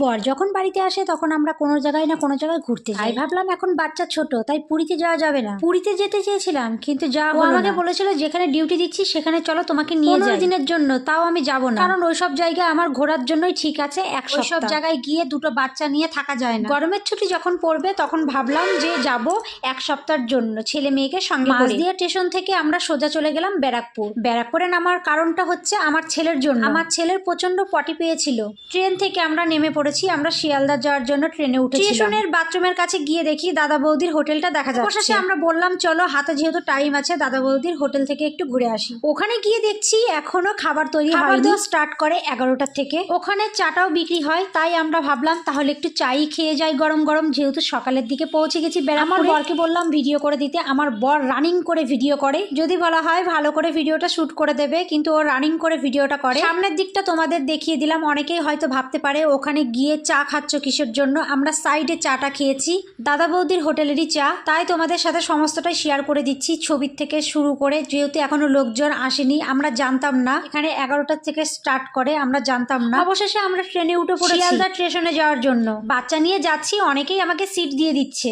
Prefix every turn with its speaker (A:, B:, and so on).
A: বর যখন বাড়িতে আসে তখন আমরা কোনো জায়গায় না কোনো জায়গায় ঘুরতে যাই। ভাবলাম এখন বাচ্চা ছোট, তাই পুরীতে যাওয়া যাবে না। পুরীতে যেতে চেয়েছিলাম কিন্তু ও আমাকে বলেছিল যেখানে ডিউটি দিচ্ছি সেখানে চলো তোমাকে নিয়ে যাই 15 দিনের জন্য। তাও আমি যাব না, কারণ ওইসব জায়গা আমার ঘোরার জন্যই ঠিক আছে। ওইসব জায়গায় গিয়ে দুটো বাচ্চা নিয়ে থাকা যায় না। গরমের ছুটি যখন পড়বে তখন ভাবলাম যে যাব এক সপ্তাহের জন্য ছেলে মেয়েকে সঙ্গে করে। মাঝদিয়া স্টেশন থেকে আমরা সোজা চলে গেলাম ব্যারাকপুর। ব্যারাকপুরে নামার কারণটা হচ্ছে আমার ছেলের জন্য। আমার ছেলের প্রচন্ড পটি পেয়েছিল। ট্রেন থেকে আমরা নেমে পড়েছি। আমরা শিয়ালদা যাওয়ার জন্য ট্রেনে উঠেছি। স্টেশনের বাথরুমের কাছে গিয়ে দেখি দাদা বৌদির হোটেলটা দেখা যাচ্ছে। অবশেষে আমরা বললাম চলো, হাতে যেহেতু টাইম আছে দাদা বৌদির হোটেল থেকে একটু ঘুরে আসি। ওখানে গিয়ে দেখছি এখনো খাবার তৈরি হয়নি। স্টার্ট করে 11টার থেকে। ওখানে চাটাও বিক্রি হয়, তাই আমরা ভাবলাম তাহলে একটু চাই খেয়ে যাই গরম গরম, যেহেতু সকালের দিকে পৌঁছে গেছি। আমার বরকে বললাম ভিডিও করে দিতে। আমার বর রানিং করে ভিডিও করে। যদি বলা হয় ভালো করে ভিডিওটা শুট করে দেবে, কিন্তু ও রানিং করে ভিডিওটা করে। সামনের দিকটা তোমাদের দেখিয়ে দিলাম। অনেকেই হয়তো ভাবতে পারে ওখানে গিয়ে চা খাচ্ছ কিসের জন্য। আমরা সাইডে চাটা খেয়েছি, দাদা বৌদির হোটেলেরই চা, তাই তোমাদের সাথে সমস্তটাই শেয়ার করে দিচ্ছি, ছবির থেকে শুরু করে। যেহেতু এখনো লোকজন আসেনি, আমরা জানতাম না এখানে 11টার থেকে স্টার্ট করে, আমরা জানতাম না। অবশেষে আমরা ট্রেনে উঠে পড়েছি শিয়ালদা স্টেশনে যাওয়ার জন্য। বাচ্চা নিয়ে যাচ্ছি, অনেকেই আমাকে সিট দিয়ে দিচ্ছে।